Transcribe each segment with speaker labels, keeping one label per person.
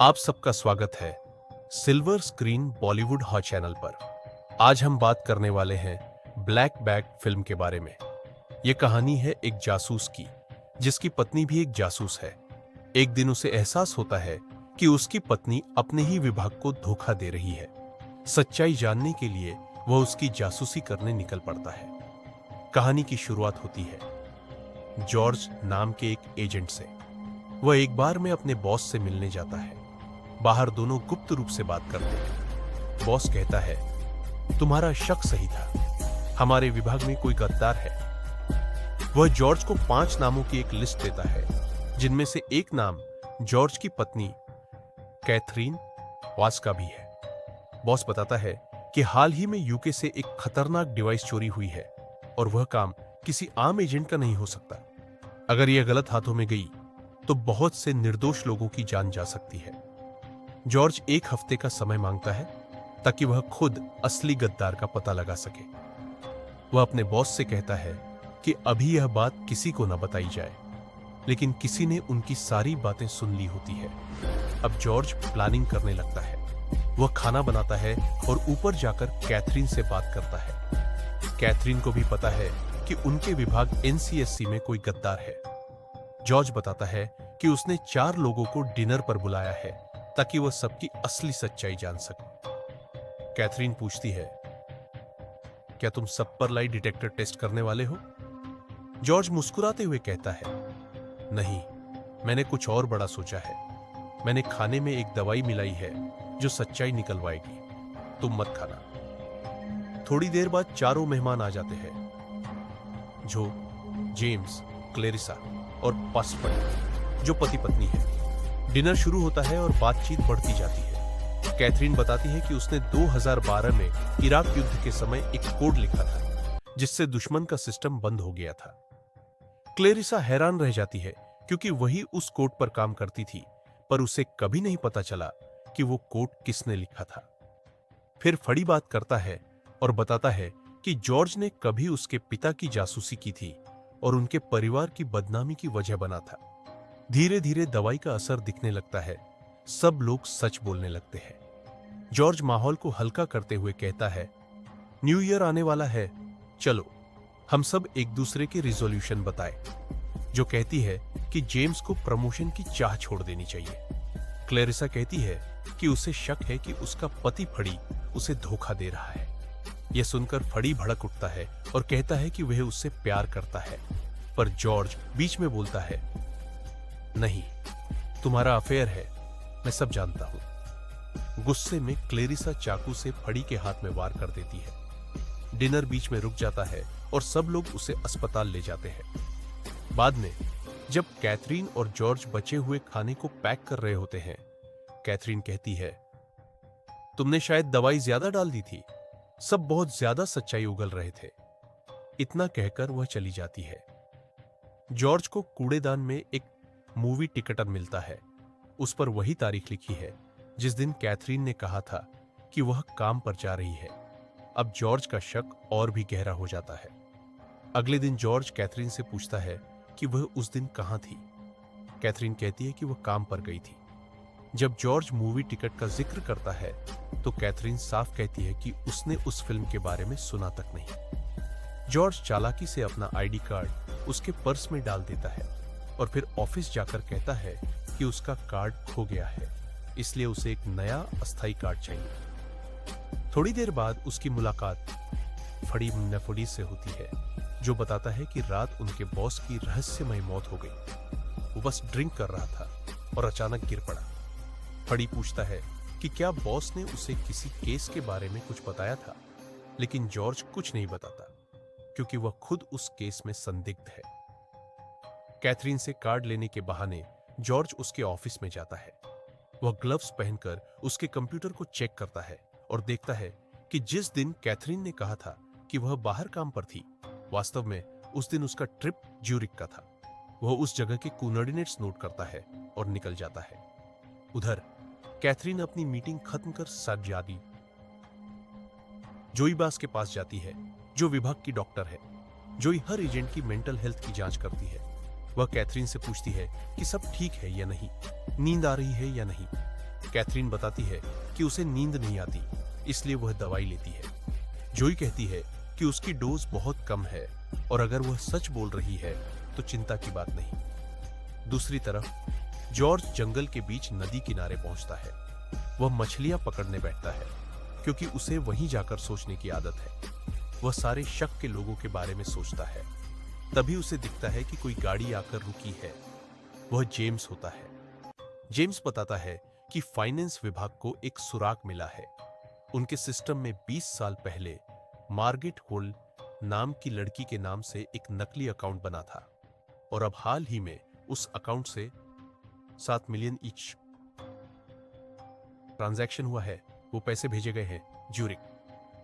Speaker 1: आप सबका स्वागत है silver screen Bollywood hot channel पर। आज हम बात करने वाले हैं ब्लैक बैग फिल्म के बारे में। यह कहानी है एक जासूस की, जिसकी पत्नी भी एक जासूस है। एक दिन उसे एहसास होता है कि उसकी पत्नी अपने ही विभाग को धोखा दे रही है। सच्चाई जानने के लिए वह उसकी जासूसी करने निकल पड़ता है। कहानी की शुरुआत होती है जॉर्ज नाम के एक एजेंट से। वह एक बार में अपने बॉस से मिलने जाता है। बाहर दोनों गुप्त रूप से बात करते हैं। बॉस कहता है, तुम्हारा शक सही था, हमारे विभाग में कोई गद्दार है। वह जॉर्ज को 5 नामों की एक लिस्ट देता है, जिनमें से एक नाम जॉर्ज की पत्नी कैथरीन वास का भी है। बॉस बताता है कि हाल ही में यूके से एक खतरनाक डिवाइस चोरी हुई है और वह काम किसी आम एजेंट का नहीं हो सकता। अगर यह गलत हाथों में गई तो बहुत से निर्दोष लोगों की जान जा सकती है। जॉर्ज 1 हफ्ते का समय मांगता है ताकि वह खुद असली गद्दार का पता लगा सके। वह अपने बॉस से कहता है कि अभी यह बात किसी को न बताई जाए, लेकिन किसी ने उनकी सारी बातें सुन ली होती है। अब जॉर्ज प्लानिंग करने लगता है। वह खाना बनाता है और ऊपर जाकर कैथरीन से बात करता है। कैथरीन को भी पता है कि उनके विभाग एनसीएससी में कोई गद्दार है। जॉर्ज बताता है कि उसने 4 लोगों को डिनर पर बुलाया है ताकि वह सबकी असली सच्चाई जान सके। कैथरीन पूछती है, क्या तुम सब पर लाई डिटेक्टर टेस्ट करने वाले हो? जॉर्ज मुस्कुराते हुए कहता है, नहीं, मैंने कुछ और बड़ा सोचा है। मैंने खाने में एक दवाई मिलाई है जो सच्चाई निकलवाएगी। तुम मत खाना। थोड़ी देर बाद चारों मेहमान आ जाते हैं, जो जेम्स, क्लेरिसा और पासफर्ड, जो पति पत्नी है। डिनर शुरू होता है और बातचीत बढ़ती जाती है। कैथरीन बताती है कि उसने 2012 में इराक युद्ध के समय एक कोड लिखा था, जिससे दुश्मन का सिस्टम बंद हो गया था। क्लेरिसा हैरान रह जाती है क्योंकि वही उस कोड पर काम करती थी, पर उसे कभी नहीं पता चला कि वो कोड किसने लिखा था। फिर फड़ी बात करता है और बताता है कि जॉर्ज ने कभी उसके पिता की जासूसी की थी और उनके परिवार की बदनामी की वजह बना था। धीरे धीरे दवाई का असर दिखने लगता है। सब लोग सच बोलने लगते हैं। जॉर्ज माहौल को हल्का करते हुए कहता है, न्यू ईयर आने वाला है, चलो हम सब एक दूसरे के रिजोल्यूशन बताएं। जो कहती है कि जेम्स को प्रमोशन की चाह छोड़ देनी चाहिए। क्लेरिसा कहती है कि उसे शक है कि उसका पति फड़ी उसे धोखा दे रहा है। यह सुनकर फड़ी भड़क उठता है और कहता है कि वह उससे प्यार करता है, पर जॉर्ज बीच में बोलता है, नहीं, तुम्हारा अफेयर है, मैं सब जानता हूं। गुस्से में क्लेरिसा चाकू से फड़ी के हाथ में वार कर देती है। डिनर बीच में रुक जाता है और सब लोग उसे अस्पताल ले जाते हैं। बाद में जब कैथरीन और जॉर्ज बचे हुए खाने को पैक कर रहे होते हैं, कैथरीन कहती है, तुमने शायद दवाई ज्यादा डाल दी थी। सब बहुत ज्यादा सच्चाई उगल रहे थे। इतना कहकर वह चली जाती है। जॉर्ज को कूड़ेदान में एक मूवी टिकटर मिलता है। उस पर वही तारीख लिखी है जिस दिन कैथरीन ने कहा था कि वह काम पर जा रही है। अब जॉर्ज का शक और भी गहरा हो जाता है। अगले दिन जॉर्ज कैथरीन से पूछता है कि वह उस दिन कहां थी। कैथरीन कहती है कि वह काम पर गई थी। जब जॉर्ज मूवी टिकट का जिक्र करता है तो कैथरीन साफ कहती है कि उसने उस फिल्म के बारे में सुना तक नहीं। जॉर्ज चालाकी से अपना आईडी कार्ड उसके पर्स में डाल देता है और फिर ऑफिस जाकर कहता है कि उसका कार्ड खो गया है, इसलिए उसे एक नया अस्थायी कार्ड चाहिए। थोड़ी देर बाद उसकी मुलाकात फड़ी नफोडी से होती है, जो बताता है कि रात उनके बॉस की रहस्यमय मौत हो गई। वो बस ड्रिंक कर रहा था और अचानक गिर पड़ा। फड़ी पूछता है कि क्या बॉस ने उसे किसी केस के बारे में कुछ बताया था, लेकिन जॉर्ज कुछ नहीं बताता क्योंकि वह खुद उस केस में संदिग्ध है। कैथरीन से कार्ड लेने के बहाने जॉर्ज उसके ऑफिस में जाता है। वह ग्लव्स पहनकर उसके कंप्यूटर को चेक करता है और देखता है कि जिस दिन कैथरीन ने कहा था कि वह बाहर काम पर थी, वास्तव में उस दिन उसका ट्रिप ज्यूरिक का था। वह उस जगह के कोऑर्डिनेट्स नोट करता है और निकल जाता है। उधर कैथरीन अपनी मीटिंग खत्म कर सज्जादी जोई बास के पास जाती है, जो विभाग की डॉक्टर है। जोई हर एजेंट की मेंटल हेल्थ की जांच करती है। वह कैथरीन से पूछती है कि सब ठीक है या नहीं, नींद आ रही है या नहीं। कैथरीन बताती है कि उसे नींद नहीं आती, इसलिए वह दवाई लेती है। जोई कहती है कि उसकी डोज बहुत कम है और अगर वह सच बोल रही है तो चिंता की बात नहीं। दूसरी तरफ जॉर्ज जंगल के बीच नदी किनारे पहुंचता है। वह मछलियां पकड़ने बैठता है क्योंकि उसे वहीं जाकर सोचने की आदत है। वह सारे शक के लोगों के बारे में सोचता है। तभी उसे दिखता है कि कोई गाड़ी आकर रुकी है। वह जेम्स होता है। जेम्स बताता है कि फाइनेंस विभाग को एक सुराग मिला है। उनके सिस्टम में 20 साल पहले मार्गेट होल नाम की लड़की के नाम से एक नकली अकाउंट बना था और अब हाल ही में उस अकाउंट से 7 मिलियन ईच ट्रांजैक्शन हुआ है। वो पैसे भेजे गए हैं ज्यूरिक।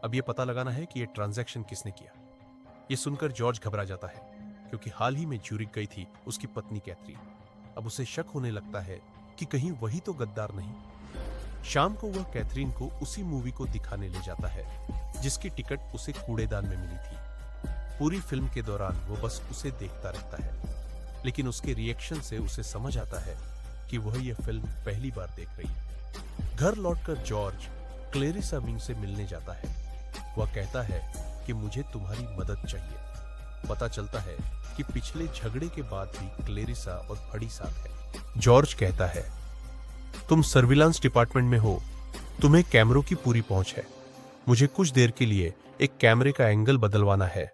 Speaker 1: अब यह पता लगाना है कि यह ट्रांजैक्शन किसने किया। यह सुनकर जॉर्ज घबरा जाता है क्योंकि हाल ही में ज्यूरिक गई थी उसकी पत्नी कैथरीन। अब उसे शक होने लगता है कि कहीं वही तो गद्दार नहीं। शाम को वह कैथरीन को उसी मूवी को दिखाने ले जाता है जिसकी टिकट उसे कूड़ेदान में मिली थी। पूरी फिल्म के दौरान वो बस उसे देखता रहता है, लेकिन उसके रिएक्शन से उसे समझ आता है कि वह यह फिल्म पहली बार देख रही है। घर लौटकर जॉर्ज क्लेरिसा मिंग से मिलने जाता है। वह कहता है कि मुझे तुम्हारी मदद चाहिए। पता चलता है कि पिछले झगड़े के बाद भी क्लेरिसा और फड़ी साथ है। जॉर्ज कहता है, तुम सर्विलांस डिपार्टमेंट में हो, तुम्हें कैमरों की पूरी पहुंच है। मुझे कुछ देर के लिए एक कैमरे का एंगल बदलवाना है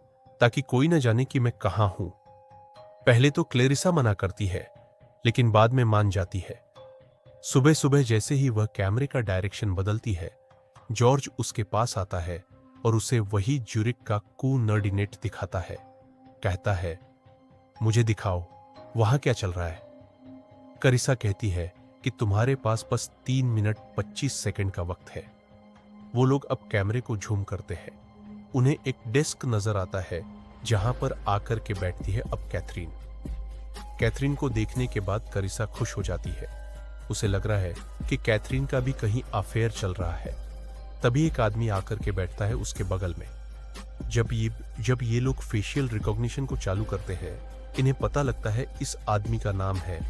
Speaker 1: ताकि कोई न जाने कि मैं कहां हूं। पहले तो क्लेरिसा मना करती है, लेकिन बाद में मान जाती है। सुबह सुबह जैसे ही वह कैमरे का डायरेक्शन बदलती है, जॉर्ज उसके पास आता है और उसे वही ज्यूरिक का कू नर्डिनेट दिखाता है। कहता है, मुझे दिखाओ वहां क्या चल रहा है। करिसा कहती है कि तुम्हारे पास बस 3 मिनट 25 सेकंड का वक्त है। वो लोग अब कैमरे को झूम करते हैं। उन्हें एक डेस्क नजर आता है जहां पर आकर के बैठती है अब कैथरीन। कैथरीन को देखने के बाद करिसा खुश हो जाती है। उसे लग रहा है कि कैथरीन का भी कहीं अफेयर चल रहा है। तभी एक आदमी आकर के बैठता है उसके बगल में। जब ये लोग फेशियल रिकॉग्निशन को चालू करते हैं, इन्हें पता लगता है इस आदमी का नाम है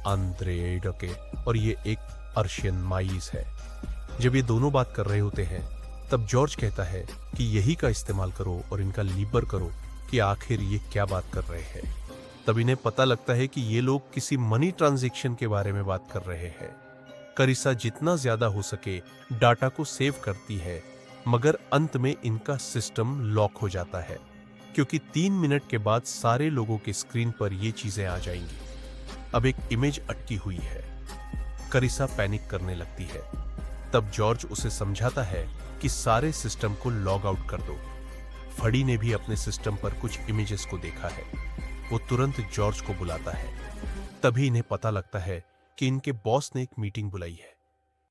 Speaker 1: आंद्रे डके और ये एक अर्शियन माइस है। जब ये दोनों बात कर रहे होते हैं, तब जॉर्ज कहता है कि यही का इस्तेमाल करो और इनका लीबर करो कि आखिर ये क्या बात कर रहे हैं। तब इन्हें पता लगता है कि ये लोग किसी मनी ट्रांजैक्शन के बारे में बात कर रहे हैं। करिसा जितना ज्यादा हो सके डाटा को सेव करती है, मगर अंत में इनका सिस्टम लॉक हो जाता है क्योंकि 3 मिनट के बाद सारे लोगों के स्क्रीन पर ये चीजें आ जाएंगी। अब एक इमेज अटकी हुई है। करिसा पैनिक करने लगती है। तब जॉर्ज उसे समझाता है कि सारे सिस्टम को लॉग आउट कर दो। फड़ी ने भी अपने सिस्टम पर कुछ इमेजेस को देखा है। वो तुरंत जॉर्ज को बुलाता है। तभी इन्हें पता लगता है कि इनके बॉस ने एक मीटिंग बुलाई है।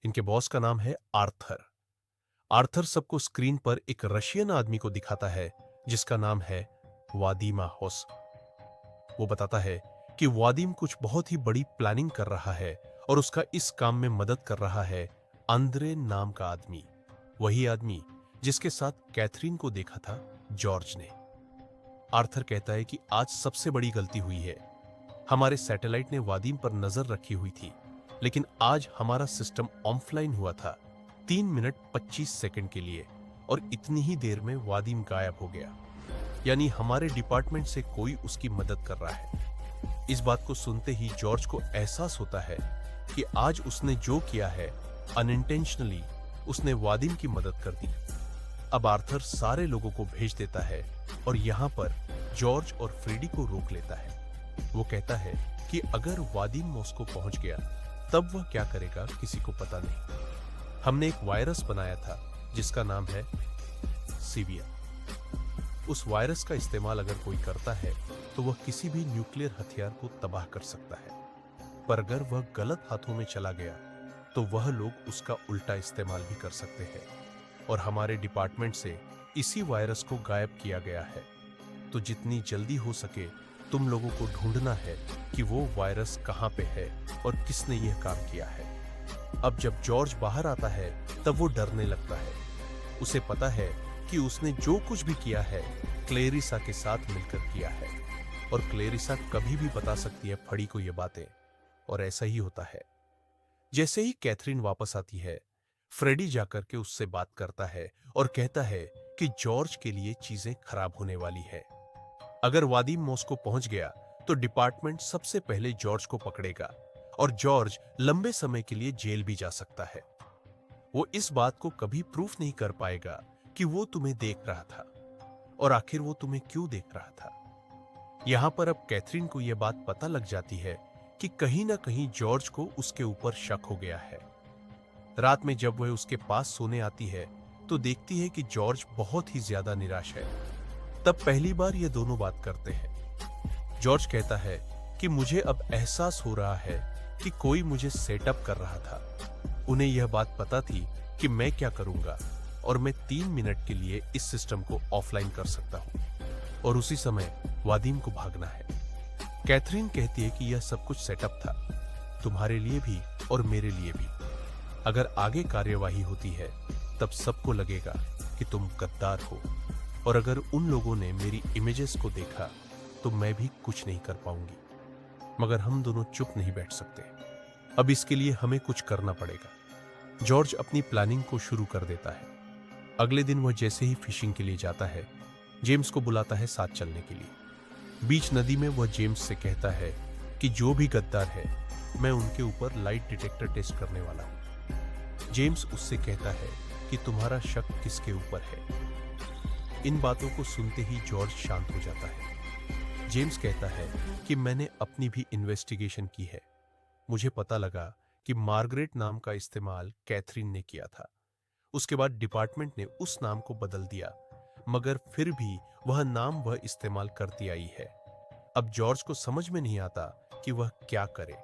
Speaker 1: इनके बॉस का नाम है आर्थर। आर्थर सबको स्क्रीन पर एक रशियन आदमी को दिखाता है जिसका नाम है वादिम होस। वो बताता है कि वादिम कुछ बहुत ही बड़ी प्लानिंग कर रहा है और उसका इस काम में मदद कर रहा है आंद्रे नाम का आदमी, वही आदमी जिसके साथ कैथरीन को देखा था जॉर्ज ने। आर्थर कहता है कि आज सबसे बड़ी गलती हुई है। हमारे सैटेलाइट ने वादिम पर नजर रखी हुई थी, लेकिन आज हमारा सिस्टम ऑफलाइन हुआ था 3 मिनट 25 सेकंड के लिए और इतनी ही देर में वादिम गायब हो गया। यानी हमारे डिपार्टमेंट से कोई उसकी मदद कर रहा है। इस बात को सुनते ही जॉर्ज को एहसास होता है कि आज उसने जो किया है अनइंटेंशनली उसने वादिम की मदद कर दी। अब आर्थर सारे लोगों को भेज देता है और यहाँ पर जॉर्ज और फ्रेडी को रोक लेता है। वो कहता है कि अगर वादिम मॉस्को पहुंच गया तब वह क्या करेगा किसी को पता नहीं। हमने एक वायरस बनाया था जिसका नाम है सीविया। उस वायरस का इस्तेमाल अगर कोई करता है तो वह किसी भी न्यूक्लियर हथियार को तबाह कर सकता है, पर अगर वह गलत हाथों में चला गया तो वह लोग उसका उल्टा इस्तेमाल भी कर सकते हैं। और हमारे डिपार्टमेंट से इसी वायरस को गायब किया गया है। तो जितनी जल्दी हो सके तुम लोगों को ढूंढना है कि वो वायरस कहां पे है और किसने यह काम किया है। अब जब जॉर्ज बाहर आता है तब वो डरने लगता है। उसे पता है कि उसने जो कुछ भी किया है क्लेरिसा के साथ मिलकर किया है और क्लेरिसा कभी भी बता सकती है फड़ी को ये बातें, और ऐसा ही होता है। जैसे ही कैथरीन वापस आती है, फ्रेडी जाकर के उससे बात करता है और कहता है कि जॉर्ज के लिए चीजें खराब होने वाली है। अगर वादिम मॉस्को पहुंच गया तो डिपार्टमेंट सबसे पहले जॉर्ज को पकड़ेगा और जॉर्ज लंबे समय के लिए जेल भी जा सकता है। वो इस बात को कभी प्रूफ नहीं कर पाएगा कि वो तुम्हें देख रहा था और आखिर वो तुम्हें क्यों देख रहा था। यहां पर अब कैथरीन को यह बात पता लग जाती है कि कहीं ना कहीं जॉर्ज को उसके ऊपर शक हो गया है। रात में जब वह उसके पास सोने आती है तो देखती है कि जॉर्ज बहुत ही ज्यादा निराश है। तब पहली बार ये दोनों बात करते हैं। जॉर्ज कहता है कि मुझे अब एहसास हो रहा है कि कोई मुझे सेटअप कर रहा था। उन्हें यह बात पता थी कि मैं क्या करूंगा और मैं 3 मिनट के लिए इस सिस्टम को ऑफलाइन कर सकता हूं और उसी समय वादिम को भागना है। कैथरीन कहती है कि यह सब कुछ सेटअप था, तुम्हारे लिए भी और मेरे लिए भी। अगर आगे कार्यवाही होती है तब सबको लगेगा कि तुम गद्दार हो और अगर उन लोगों ने मेरी इमेजेस को देखा तो मैं भी कुछ नहीं कर पाऊंगी। मगर हम दोनों चुप नहीं बैठ सकते, अब इसके लिए हमें कुछ करना पड़ेगा। जॉर्ज अपनी प्लानिंग को शुरू कर देता है। अगले दिन वह जैसे ही फिशिंग के लिए जाता है, जेम्स को बुलाता है साथ चलने के लिए। बीच नदी में वह जेम्स से कहता है कि जो भी गद्दार है मैं उनके ऊपर लाइट डिटेक्टर टेस्ट करने वाला हूं। जेम्स उससे कहता है कि तुम्हारा शक किसके ऊपर है। इन बातों को सुनते ही जॉर्ज शांत हो जाता है। जेम्स कहता है कि मैंने अपनी भी इन्वेस्टिगेशन की है। मुझे पता लगा कि मार्गरेट नाम का इस्तेमाल कैथरीन ने किया था। उसके बाद डिपार्टमेंट ने उस नाम को बदल दिया, मगर फिर भी वह नाम वह इस्तेमाल करती आई है। अब जॉर्ज को समझ में नहीं आता कि वह क्या करे।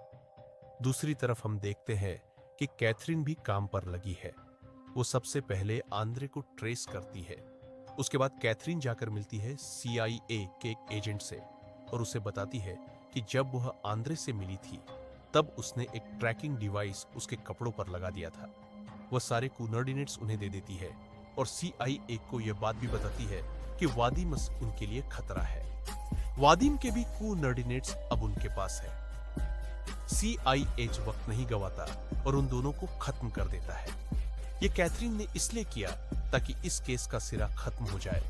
Speaker 1: दूसरी तरफ हम देखते हैं कि कैथरीन भी काम पर लगी है। वो सबसे पहले आंद्रे को ट्रेस करती है। उसके बाद कैथरीन जाकर मिलती है CIA के एक एजेंट से और उसे बताती है कि जब वह आंद्रे से मिली थी तब उसने एक ट्रैकिंग डिवाइस उसके कपड़ों पर लगा दिया था। वह सारे कोऑर्डिनेट्स उन्हें दे देती है और CIA को यह बात भी बताती है कि वादिम उनके लिए खतरा है। वादिम के भी कोऑर्डिनेट्स अब उनके पास है। CIA वक्त नहीं गवाता और उन दोनों को खत्म कर देता है। यह कैथरीन ने इसलिए किया ताकि इस केस का सिरा खत्म हो जाए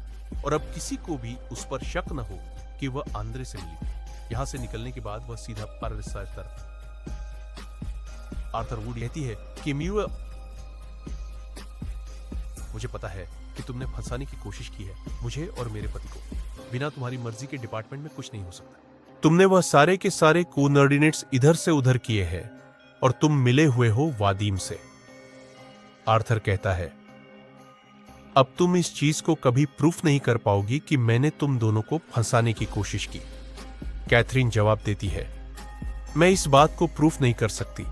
Speaker 1: और अब किसी को भी उस पर शक न हो कि वह आंद्रे से मिली। यहां से निकलने के बाद वह सीधा पारदर्शी तरफ आर्थर वुड कहती है कि मुझे पता है कि तुमने फंसाने की कोशिश की है मुझे और मेरे पति को। बिना तुम्हारी मर्जी के डिपार्टमेंट में कुछ नहीं हो सकता। तुमने वह सारे के सारे कोऑर्डिनेट्स इधर से उधर किए हैं और तुम मिले हुए हो वादिम से। आर्थर कहता है अब तुम इस चीज को कभी प्रूफ नहीं कर पाओगी कि मैंने तुम दोनों को फंसाने की कोशिश की। कैथरीन जवाब देती है मैं इस बात को प्रूफ नहीं कर सकती,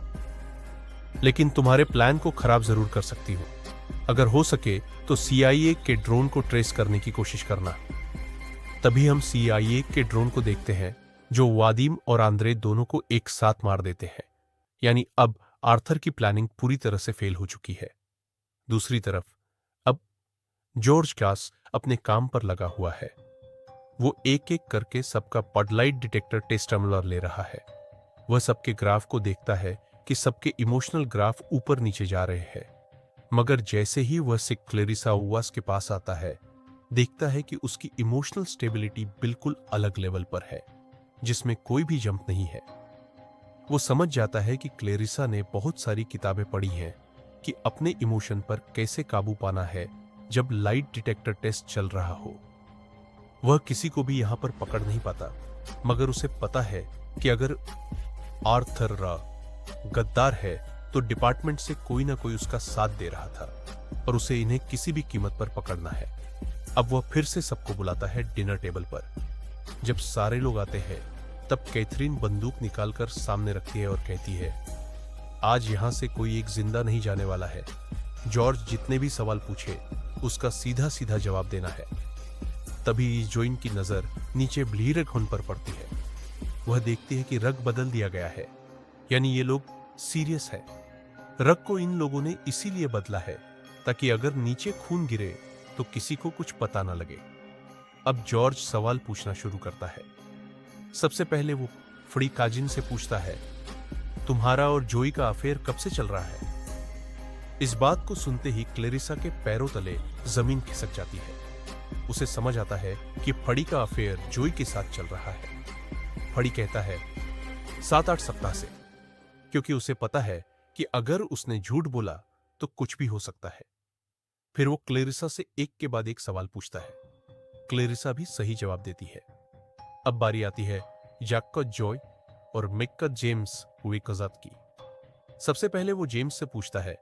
Speaker 1: लेकिन तुम्हारे प्लान को खराब जरूर कर सकती हूं। अगर हो सके तो CIA के ड्रोन को ट्रेस करने की कोशिश करना। तभी हम CIA के ड्रोन को देखते हैं जो वादिम और आंद्रे दोनों को एक साथ मार देते हैं। यानी अब आर्थर की प्लानिंग पूरी तरह से फेल हो चुकी है। दूसरी तरफ अब जॉर्ज कास अपने काम पर लगा हुआ है। वो एक एक करके सबका पडलाइट डिटेक्टर टेस्ट टर्मिनल ले रहा है। वह सबके ग्राफ को देखता है कि सबके इमोशनल ग्राफ ऊपर नीचे जा रहे हैं। मगर जैसे ही वह सिक क्लेरिसा उवास के पास आता है, देखता है कि उसकी इमोशनल स्टेबिलिटी बिल्कुल अलग लेवल पर है, जिसमें कोई भी जंप नहीं है। वो समझ जाता है कि क्लेरिसा ने बहुत सारी किताबें पढ़ी हैं कि अपने इमोशन पर कैसे काबू पाना है जब लाइट डिटेक्टर टेस्ट चल रहा हो। वह किसी को भी यहां पर पकड़ नहीं पाता, मगर उसे पता है कि अगर आर्थर गद्दार है तो डिपार्टमेंट से कोई ना कोई उसका साथ दे रहा था और उसे इन्हें किसी भी कीमत पर पकड़ना है। अब वह फिर से सबको बुलाता है डिनर टेबल पर। जब सारे लोग आते हैं तब कैथरीन बंदूक निकालकर सामने रखती है और कहती है आज यहां से कोई एक जिंदा नहीं जाने वाला है। जॉर्ज जितने भी सवाल पूछे उसका सीधा सीधा जवाब देना है। तभी जोइन की नजर नीचे ब्लीरक हुन पर पड़ती है। वह देखती है कि रग बदल दिया गया है, यानी ये लोग सीरियस है। रग को इन लोगों ने इसीलिए बदला है ताकि अगर नीचे खून गिरे तो किसी को कुछ पता ना लगे। अब जॉर्ज सवाल पूछना शुरू करता है। सबसे पहले वो फ्री काजिन से पूछता है तुम्हारा और जोई का अफेयर कब से चल रहा है? इस बात को सुनते ही क्लेरिसा के पैरों तले जमीन खिसक जाती है। उसे समझ आता है कि फड़ी का अफेयर जोई के साथ चल रहा है। फड़ी कहता है 7-8 सप्ताह से, क्योंकि उसे पता है कि अगर उसने झूठ बोला तो कुछ भी हो सकता है। फिर वो क्लेरिसा से एक के बाद एक सवाल पूछता है। क्लेरिसा भी सही जवाब देती है। अब बारी आती है जैक का जॉय और मिक का जेम्स वेकोजात की। सबसे पहले वो जेम्स से पूछता है,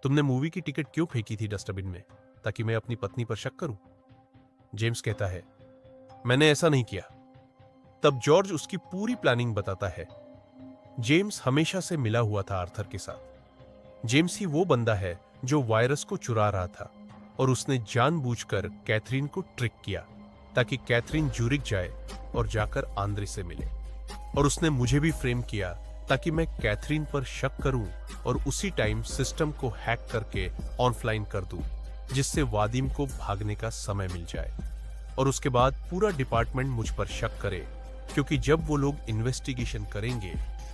Speaker 1: तुमने मूवी की टिकट क्यों फेंकी थी डस्टबिन में, ताकि मैं अपनी पत्नी पर शक करूं? जेम्स कहता है, मैंने ऐसा नहीं किया। तब जॉर्ज उसकी पूरी प्लानिंग बताता है। जेम्स हमेशा से मिला हुआ था आर्थर के साथ। जेम्स ही वो बंदा है जो वायरस को चुरा रहा था, और उसने जानबूझकर कैथरीन को ट्रिक किया ताकि कैथरीन ज्यूरिक जाए और जाकर आंद्रे से मिले। और उसने मुझे भी फ्रेम किया ताकि मैं कैथरीन पर शक करूं और उसी टाइम सिस्टम को हैक करके ऑनलाइन कर दूं, जिससे वादिम को भागने का समय मिल जाए। और उसके बाद पूरा डिपार्टमेंट मुझ पर शक करे, क्योंकि जब वो लोग इन्वेस्टिगेशन करेंगे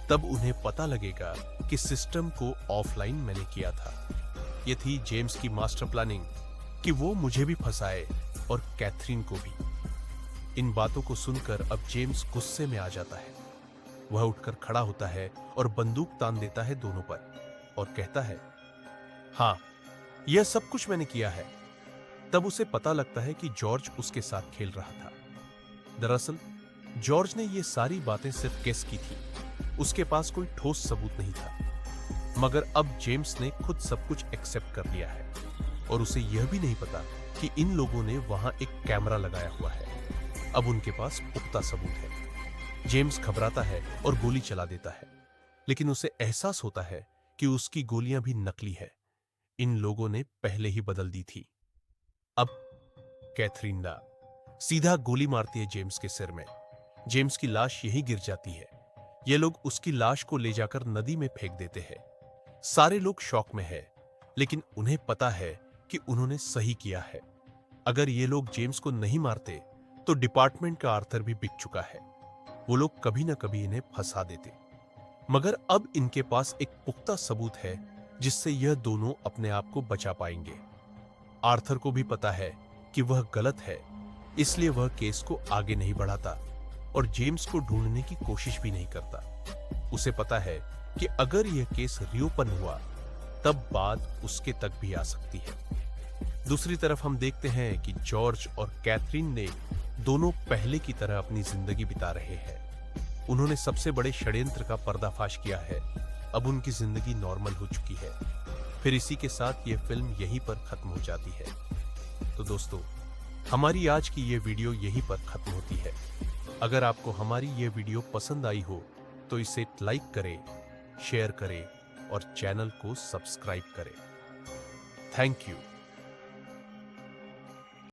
Speaker 1: तब उन्हें पता लगेगा कि सिस्टम को ऑफलाइन मैंने किया था। ये थी जेम्स की मास्टर प्लानिंग कि वो मुझे भी फंसाए और कैथरीन को भी। इन बातों को सुनकर अब जेम्स गुस्से में आ जाता है। वह उठकर खड़ा होता है और बंदूक तान देता है दोनों पर और कहता है, हाँ, यह सब कुछ मैंने किया है। तब उसे पता लगता है कि जॉर्ज उसके साथ खेल रहा था। दरअसल जॉर्ज ने ये सारी बातें सिर्फ गेस की थी। उसके पास कोई ठोस सबूत नहीं था। मगर अब जेम्स ने खुद सब कुछ एक्सेप्ट कर लिया है, और उसे यह भी नहीं पता कि इन लोगों ने वहां एक कैमरा लगाया हुआ है। अब उनके पास पुख्ता सबूत है। जेम्स घबराता है और गोली चला देता है, लेकिन उसे एहसास होता है कि उसकी गोलियां भी नकली है। इन लोगों ने पहले ही बदल दी थी। अब कैथरीन सीधा गोली मारती है जेम्स के सिर में। जेम्स की लाश यहीं गिर जाती है। ये लोग उसकी लाश को ले जाकर नदी में फेंक देते हैं। सारे लोग शॉक में हैं, लेकिन उन्हें पता है कि उन्होंने सही किया है। अगर ये लोग जेम्स को नहीं मारते तो डिपार्टमेंट का आर्थर भी बिक चुका है। वो लोग कभी ना कभी इन्हें फंसा देते। मगर अब इनके पास एक पुख्ता सबूत है जिससे यह दोनों अपने आप को बचा पाएंगे। आर्थर को भी पता है कि वह गलत है, इसलिए वह केस को आगे नहीं बढ़ाता और जेम्स को ढूंढने की कोशिश भी नहीं करता। उसे पता है कि अगर यह केस रीओपन हुआ तब बात उसके तक भी आ सकती है। दूसरी तरफ हम देखते हैं कि जॉर्ज और कैथरीन ने दोनों पहले की तरह अपनी जिंदगी बिता रहे हैं। उन्होंने सबसे बड़े षड्यंत्र का पर्दाफाश किया है। अब उनकी जिंदगी नॉर्मल हो चुकी है। फिर इसी के साथ यह फिल्म यहीं पर खत्म हो जाती है। तो दोस्तों, हमारी आज की यह वीडियो यहीं पर खत्म होती है। अगर आपको हमारी यह वीडियो पसंद आई हो तो इसे लाइक करें, शेयर करें और चैनल को सब्सक्राइब करें। Thank you.